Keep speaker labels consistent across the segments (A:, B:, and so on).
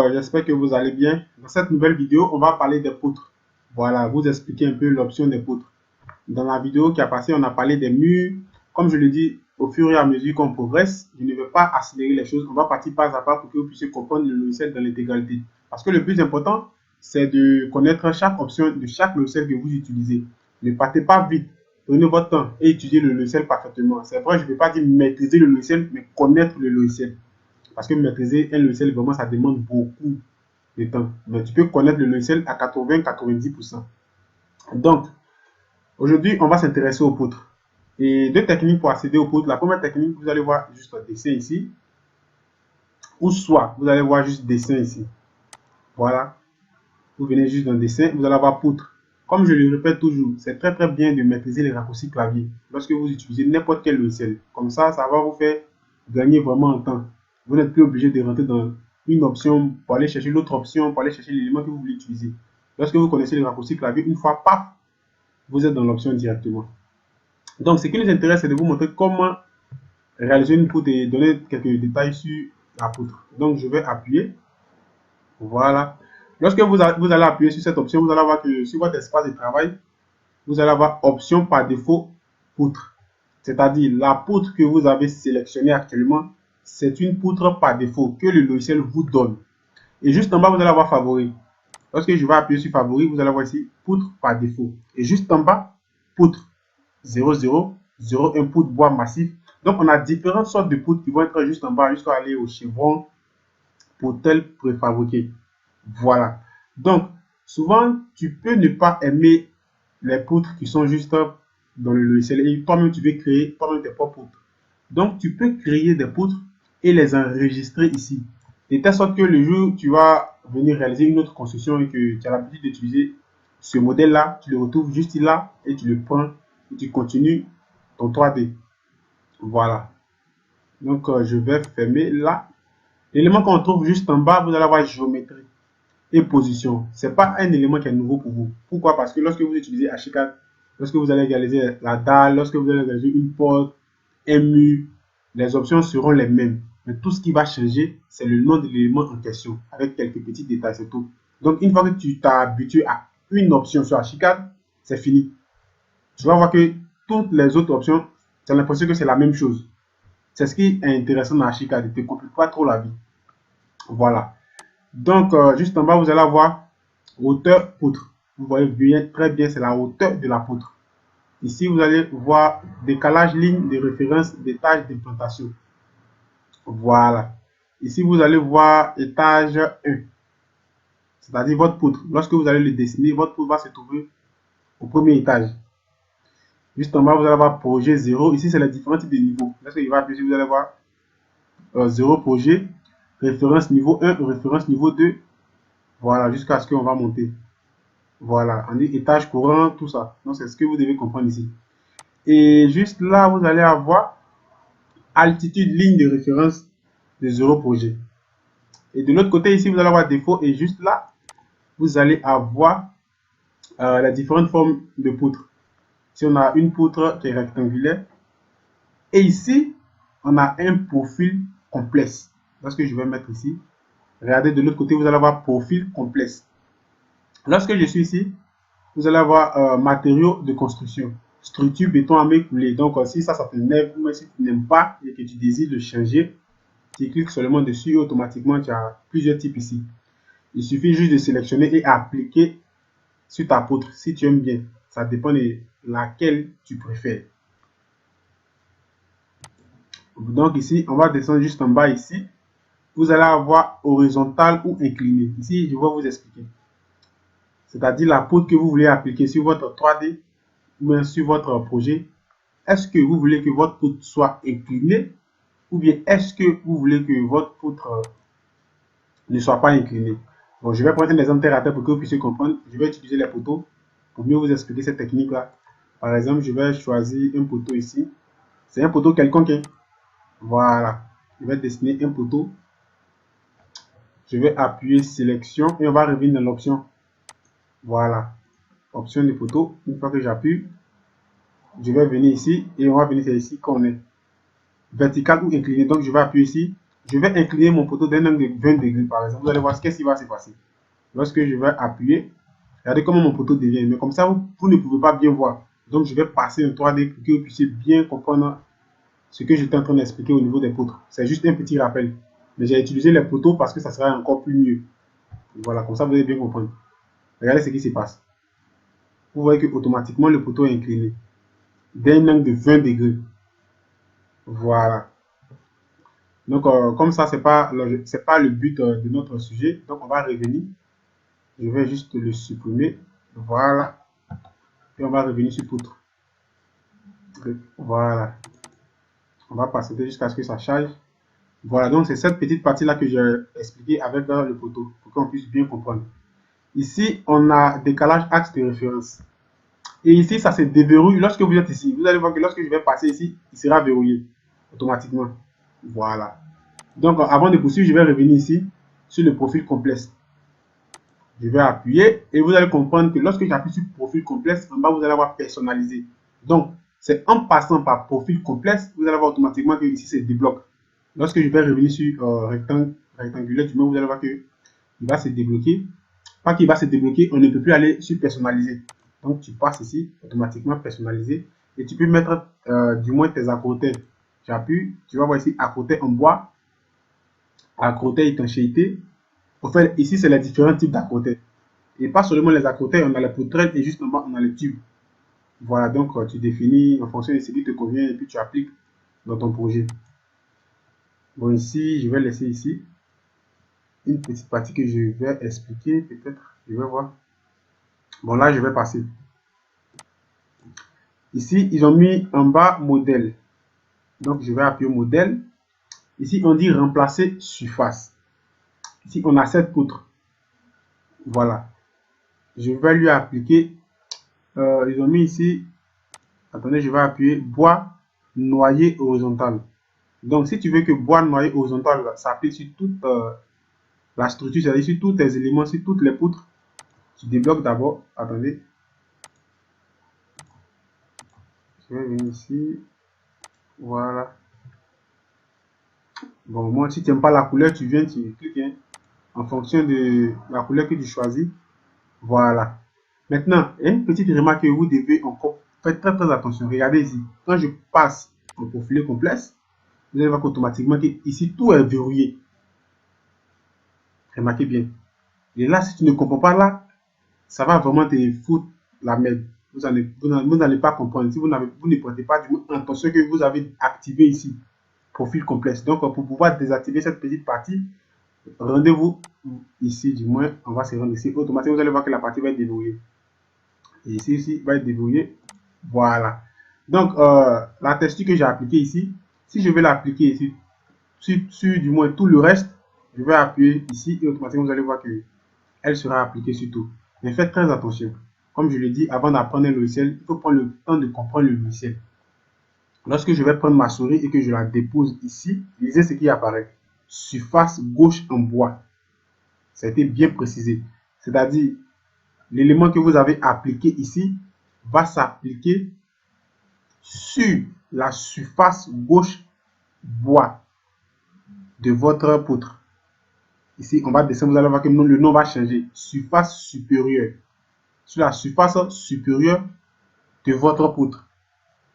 A: J'espère que vous allez bien. Dans cette nouvelle vidéo, on va parler des poutres. Voilà, vous expliquer un peu l'option des poutres. Dans la vidéo qui a passé, on a parlé des murs. Comme je le dis, au fur et à mesure qu'on progresse, je ne vais pas accélérer les choses. On va partir pas à pas pour que vous puissiez comprendre le logiciel dans l'intégralité. Parce que le plus important, c'est de connaître chaque option de chaque logiciel que vous utilisez. Ne partez pas vite. Prenez votre temps et étudiez le logiciel parfaitement. C'est vrai, je ne vais pas dire maîtriser le logiciel, mais connaître le logiciel. Parce que maîtriser un logiciel, vraiment, ça demande beaucoup de temps. Mais tu peux connaître le logiciel à 80-90%. Donc, aujourd'hui, on va s'intéresser aux poutres. Et deux techniques pour accéder aux poutres. La première technique, vous allez voir juste un dessin ici. Ou soit, vous allez voir juste dessin ici. Voilà. Vous venez juste d'un dessin, vous allez avoir poutre. Comme je le répète toujours, c'est très très bien de maîtriser les raccourcis clavier lorsque vous utilisez n'importe quel logiciel. Comme ça va vous faire gagner vraiment en temps. Vous n'êtes plus obligé de rentrer dans une option pour aller chercher l'autre option, pour aller chercher l'élément que vous voulez utiliser. Lorsque vous connaissez les raccourcis clavier, une fois, paf, vous êtes dans l'option directement. Donc, ce qui nous intéresse, c'est de vous montrer comment réaliser une poutre et donner quelques détails sur la poutre. Donc, je vais appuyer. Voilà. Lorsque vous allez appuyer sur cette option, vous allez voir que sur votre espace de travail, vous allez avoir option par défaut poutre. C'est-à-dire la poutre que vous avez sélectionnée actuellement, c'est une poutre par défaut que le logiciel vous donne. Et juste en bas, vous allez avoir favori. Lorsque je vais appuyer sur favori, vous allez voir ici poutre par défaut. Et juste en bas, poutre 00, 01 poutre bois massif. Donc on a différentes sortes de poutres qui vont être juste en bas jusqu'à aller au chevron pour tel préfabriqué. Voilà. Donc, souvent, tu peux ne pas aimer les poutres qui sont juste dans le logiciel et toi-même, tu veux créer toi-même tes propres poutres. Donc, tu peux créer des poutres et les enregistrer ici. De telle sorte que le jour où tu vas venir réaliser une autre construction et que tu as l'habitude d'utiliser ce modèle-là, tu le retrouves juste là et tu le prends et tu continues ton 3D. Voilà. Donc, je vais fermer là. L'élément qu'on trouve juste en bas, vous allez avoir géométrie et position. Ce n'est pas un élément qui est nouveau pour vous. Pourquoi? Parce que lorsque vous utilisez Archicad, lorsque vous allez réaliser la dalle, lorsque vous allez réaliser une porte, un mur, les options seront les mêmes. Mais tout ce qui va changer, c'est le nom de l'élément en question, avec quelques petits détails, c'est tout. Donc, une fois que tu t'es habitué à une option sur Archicad, c'est fini. Tu vas voir que toutes les autres options, tu as l'impression que c'est la même chose. C'est ce qui est intéressant dans Archicad, ne te complique pas trop la vie. Voilà. Donc, juste en bas, vous allez avoir hauteur poutre. Vous voyez bien, très bien, c'est la hauteur de la poutre. Ici, vous allez voir décalage ligne de référence d'étage d'implantation. Voilà. Ici, vous allez voir étage 1, c'est-à-dire votre poutre. Lorsque vous allez le dessiner, votre poutre va se trouver au premier étage. Juste en bas, vous allez avoir projet 0. Ici, c'est les différents types de niveaux. Lorsque il va appuyer, vous allez voir 0 projet, référence niveau 1, référence niveau 2. Voilà, jusqu'à ce qu'on va monter. Voilà, on dit étage courant, tout ça. Donc, c'est ce que vous devez comprendre ici. Et juste là, vous allez avoir altitude, ligne de référence de 0 projet. Et de l'autre côté, ici, vous allez avoir défaut. Et juste là, vous allez avoir les différentes formes de poutres. Si on a une poutre qui est rectangulaire. Et ici, on a un profil complexe. Lorsque je vais mettre ici, regardez de l'autre côté, vous allez avoir profil complexe. Lorsque je suis ici, vous allez avoir matériaux de construction, structure béton armé coulé. Donc, si ça t'énerve, ou si tu n'aimes pas et que tu désires le changer, tu cliques seulement dessus et automatiquement, tu as plusieurs types ici. Il suffit juste de sélectionner et appliquer sur ta poutre si tu aimes bien. Ça dépend de laquelle tu préfères. Donc, ici, on va descendre juste en bas ici. Vous allez avoir horizontal ou incliné. Ici, je vais vous expliquer. C'est-à-dire la poutre que vous voulez appliquer sur votre 3D ou bien sur votre projet. Est-ce que vous voulez que votre poutre soit inclinée ou bien est-ce que vous voulez que votre poutre ne soit pas inclinée? Bon, je vais prendre un exemple terre à terre pour que vous puissiez comprendre. Je vais utiliser les poteaux pour mieux vous expliquer cette technique-là. Par exemple, je vais choisir un poteau ici. C'est un poteau quelconque. Voilà. Je vais dessiner un poteau. Je vais appuyer sélection et on va revenir dans l'option. Voilà. Option de poteau. Une fois que j'appuie, je vais venir ici et on va venir ici qu'on est vertical ou incliné. Donc, je vais appuyer ici. Je vais incliner mon poteau d'un angle de 20 degrés, par exemple. Vous allez voir ce qui va se passer. Lorsque je vais appuyer, regardez comment mon poteau devient. Mais comme ça, vous ne pouvez pas bien voir. Donc, je vais passer en 3D pour que vous puissiez bien comprendre ce que j'étais en train d'expliquer au niveau des poutres. C'est juste un petit rappel. Mais j'ai utilisé les poteaux parce que ça sera encore plus mieux. Voilà, comme ça, vous allez bien comprendre. Regardez ce qui se passe. Vous voyez que automatiquement le poteau est incliné d'un angle de 20 degrés. Voilà. Donc, comme ça, c'est pas le but de notre sujet. Donc, on va revenir. Je vais juste le supprimer. Voilà. Et on va revenir sur poutre. Voilà. On va passer jusqu'à ce que ça charge. Voilà, donc c'est cette petite partie-là que j'ai expliqué avec le poteau, pour qu'on puisse bien comprendre. Ici, on a décalage axe de référence. Et ici, ça se déverrouille. Lorsque vous êtes ici, vous allez voir que lorsque je vais passer ici, il sera verrouillé automatiquement. Voilà. Donc, avant de poursuivre, je vais revenir ici sur le profil complexe. Je vais appuyer et vous allez comprendre que lorsque j'appuie sur profil complexe, en bas, vous allez avoir personnalisé. Donc, c'est en passant par profil complexe, vous allez voir automatiquement que ici, c'est débloque. Lorsque je vais revenir sur rectangulaire, du moins, vous allez voir qu'il va se débloquer. Pas qu'il va se débloquer, on ne peut plus aller sur personnaliser. Donc, tu passes ici, automatiquement personnalisé. Et tu peux mettre du moins tes accrotés. Tu appuies, tu vas voir ici, accrotés en bois, accrotés étanchéité. En fait, ici, c'est les différents types d'accrotés. Et pas seulement les accrotés, on a les poutrelles et juste en bas, on a les tubes. Voilà, donc tu définis en fonction de ce qui te convient et puis tu appliques dans ton projet. Bon, ici, je vais laisser ici une petite partie que je vais expliquer, peut-être. Je vais voir. Bon, là, je vais passer. Ici, ils ont mis en bas modèle. Donc, je vais appuyer modèle. Ici, on dit remplacer surface. Ici, on a cette poutre. Voilà. Je vais lui appliquer. Ils ont mis ici. Attendez, je vais appuyer bois noyé horizontal. Donc, si tu veux que bois noyé horizontal s'applique sur toute la structure, c'est-à-dire sur tous tes éléments, sur toutes les poutres, tu débloques d'abord. Attendez. Je vais venir ici. Voilà. Bon, moi, si tu n'aimes pas la couleur, tu viens, tu cliques hein, en fonction de la couleur que tu choisis. Voilà. Maintenant, une petite remarque que vous devez encore faire très très attention. Regardez ici. Quand je passe en profilé complexe, vous allez voir qu'automatiquement, ici, tout est verrouillé. Remarquez bien. Et là, si tu ne comprends pas là, ça va vraiment te foutre la merde. Vous n'allez pas comprendre. Si vous ne prêtez pas du moins attention que vous avez activé ici, profil complexe. Donc, pour pouvoir désactiver cette petite partie, rendez-vous ici, du moins, on va se rendre ici. Automatiquement, vous allez voir que la partie va être déverrouillée. Et ici va être déverrouillée. Voilà. Donc, la texture que j'ai appliquée ici, si je vais l'appliquer ici, sur du moins tout le reste, je vais appuyer ici et automatiquement, vous allez voir que elle sera appliquée sur tout. Mais faites très attention. Comme je l'ai dit, avant d'apprendre un logiciel, il faut prendre le temps de comprendre le logiciel. Lorsque je vais prendre ma souris et que je la dépose ici, lisez ce qui apparaît. Surface gauche en bois. Ça a été bien précisé. C'est-à-dire, l'élément que vous avez appliqué ici va s'appliquer sur la surface gauche bois de votre poutre. Ici, on va descendre, vous allez voir que le nom va changer. Surface supérieure. Sur la surface supérieure de votre poutre.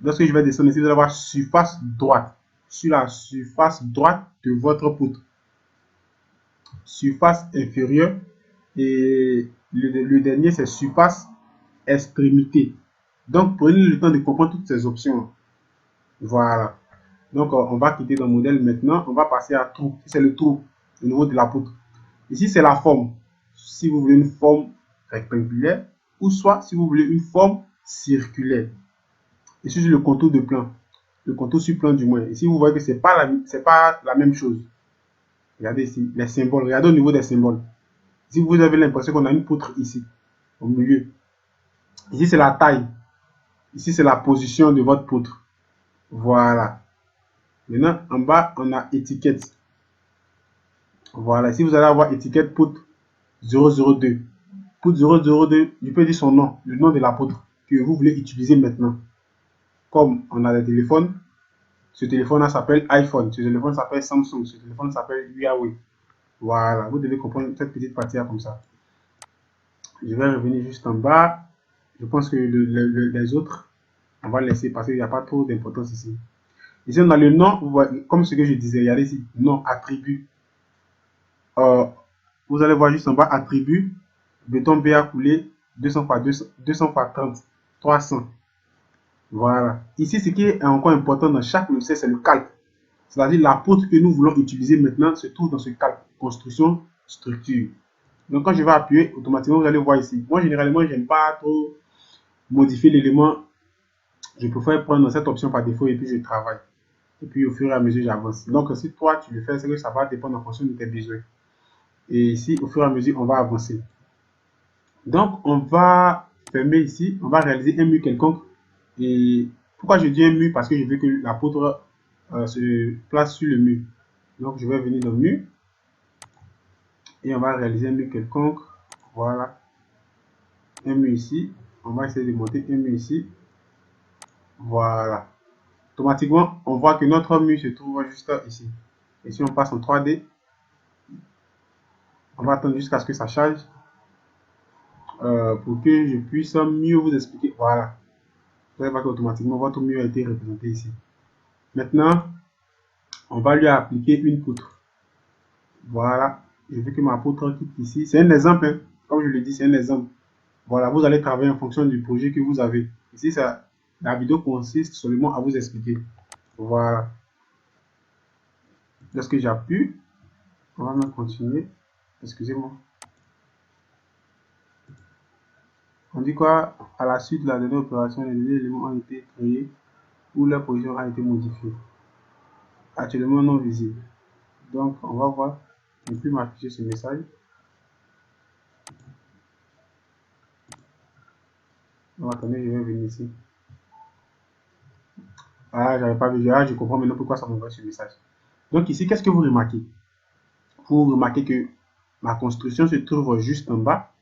A: Lorsque je vais descendre ici, vous allez voir surface droite. Sur la surface droite de votre poutre. Surface inférieure. Et le dernier, c'est surface extrémité. Donc, prenez le temps de comprendre toutes ces options. Voilà. Donc, on va quitter le modèle maintenant. On va passer à trou. C'est le trou au niveau de la poutre. Ici, c'est la forme. Si vous voulez une forme rectangulaire ou soit si vous voulez une forme circulaire. Ici, c'est le contour de plan. Le contour sur plan du moins. Ici, vous voyez que ce n'est pas la même chose. Regardez ici, les symboles. Regardez au niveau des symboles. Si vous avez l'impression qu'on a une poutre ici, au milieu. Ici, c'est la taille. Ici, c'est la position de votre poutre. Voilà. Maintenant, en bas, on a étiquette. Voilà. Ici, vous allez avoir étiquette poutre 002. Poutre 002, je peux dire son nom, le nom de la poutre que vous voulez utiliser maintenant. Comme on a des téléphones, Ce téléphone-là s'appelle iPhone, ce téléphone s'appelle Samsung, ce téléphone s'appelle Huawei. Voilà, vous devez comprendre cette petite partie-là comme ça. Je vais revenir juste en bas. Je pense que les autres, on va laisser parce qu'il n'y a pas trop d'importance ici. Ici, on a le nom, comme ce que je disais, regardez ici, nom, attribut. Vous allez voir juste en bas, attribut, béton BA coulé, 200 par 200, 200 par 30, 300. Voilà. Ici, ce qui est encore important dans chaque logiciel, c'est le calque. C'est-à-dire l'apôtre que nous voulons utiliser maintenant se trouve dans ce calque. Construction, structure. Donc, quand je vais appuyer, automatiquement, vous allez voir ici. Moi, généralement, je n'aime pas trop modifier l'élément. Je préfère prendre cette option par défaut et puis je travaille. Et puis, au fur et à mesure, j'avance. Donc, si toi, tu le fais, c'est que ça va dépendre en fonction de tes besoins. Et ici, au fur et à mesure, on va avancer. Donc, on va fermer ici. On va réaliser un mur quelconque. Et pourquoi je dis un mur? Parce que je veux que l'apôtre se place sur le mur. Donc, je vais venir dans le mur. Et on va réaliser un mur quelconque. Voilà. Un mur ici. On va essayer de monter un mur ici. Voilà. Automatiquement, on voit que notre mur se trouve juste ici. Et si on passe en 3D, on va attendre jusqu'à ce que ça charge pour que je puisse mieux vous expliquer. Voilà. Vous allez voir qu'automatiquement, votre mur a été représenté ici. Maintenant, on va lui appliquer une poutre. Voilà. Je veux que ma poutre quitte ici. C'est un exemple. Hein. Comme je le dis, c'est un exemple. Voilà, vous allez travailler en fonction du projet que vous avez. Ici, la vidéo consiste seulement à vous expliquer. Voilà. Lorsque j'appuie, on va même continuer. Excusez-moi. On dit quoi? À la suite de la dernière opération, les éléments ont été créés ou leur position a été modifiée. Actuellement non visible. Donc, on va voir. Je ne peux plus m'afficher ce message. Donc, attendez, je vais venir ici. Ah, j'avais pas vu. Ah, je comprends maintenant pourquoi ça m'envoie ce message. Donc, ici, qu'est-ce que vous remarquez? Vous remarquez que ma construction se trouve juste en bas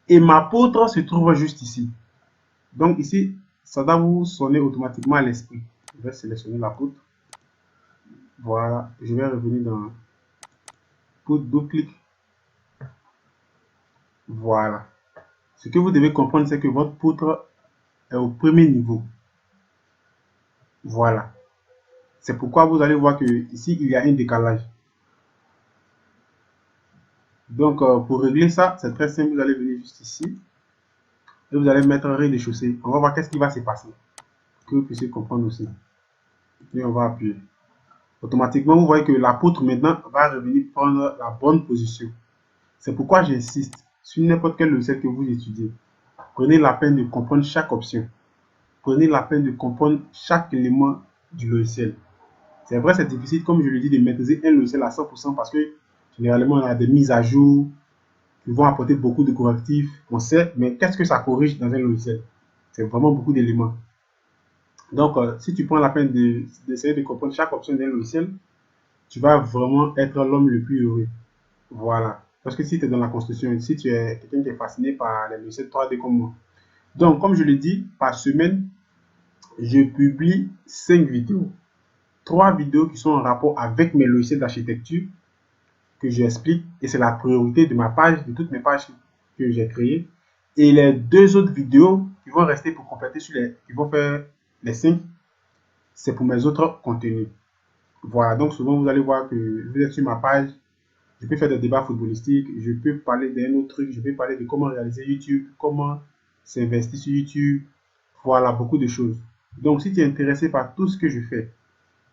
A: et ma poutre se trouve juste ici. Donc, ici, ça doit vous sonner automatiquement à l'esprit. Je vais sélectionner la poutre. Voilà, je vais revenir dans poutre, double-clic. Voilà. Ce que vous devez comprendre, c'est que votre poutre est au premier niveau. Voilà. C'est pourquoi vous allez voir que ici, il y a un décalage. Donc, pour régler ça, c'est très simple. Vous allez venir juste ici et vous allez mettre rez-de-chaussée. On va voir qu'est-ce qui va se passer. Que vous puissiez comprendre aussi. Et on va appuyer. Automatiquement, vous voyez que la poutre maintenant va revenir prendre la bonne position. C'est pourquoi j'insiste sur n'importe quel logiciel que vous étudiez. Prenez la peine de comprendre chaque option. Prenez la peine de comprendre chaque élément du logiciel. C'est vrai, c'est difficile, comme je le dis, de maîtriser un logiciel à 100% parce que généralement, on a des mises à jour qui vont apporter beaucoup de correctifs. On sait, mais qu'est-ce que ça corrige dans un logiciel? C'est vraiment beaucoup d'éléments. Donc, si tu prends la peine d'essayer de comprendre chaque option d'un logiciel, tu vas vraiment être l'homme le plus heureux. Voilà. Parce que si tu es dans la construction, si tu es quelqu'un qui est fasciné par les logiciels 3D comme moi. Donc, comme je le dis, par semaine, je publie 5 vidéos. 3 vidéos qui sont en rapport avec mes logiciels d'architecture que j'explique. Et c'est la priorité de ma page, de toutes mes pages que j'ai créées. Et les 2 autres vidéos qui vont rester pour compléter sur qui vont faire les 5, c'est pour mes autres contenus. Voilà, donc souvent vous allez voir que vous êtes sur ma page, je peux faire des débats footballistiques, je peux parler d'un autre truc, je peux parler de comment réaliser YouTube, comment s'investir sur YouTube, voilà, beaucoup de choses. Donc si tu es intéressé par tout ce que je fais,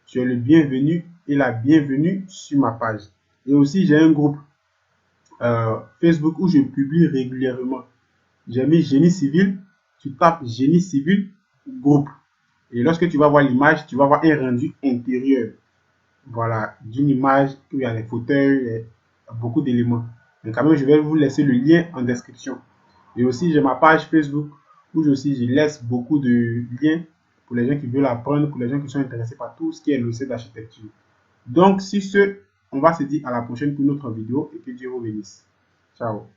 A: tu es le bienvenu et la bienvenue sur ma page. Et aussi j'ai un groupe Facebook où je publie régulièrement. J'ai mis génie civil, tu tapes génie civil, groupe. Et lorsque tu vas voir l'image, tu vas voir un rendu intérieur. Voilà, d'une image où il y a les fauteuils, beaucoup d'éléments. Mais quand même, je vais vous laisser le lien en description. Et aussi, j'ai ma page Facebook où je laisse beaucoup de liens pour les gens qui veulent apprendre, pour les gens qui sont intéressés par tout ce qui est le logiciel d'architecture. Donc, sur ce, on va se dire à la prochaine pour une autre vidéo et que Dieu vous bénisse. Ciao.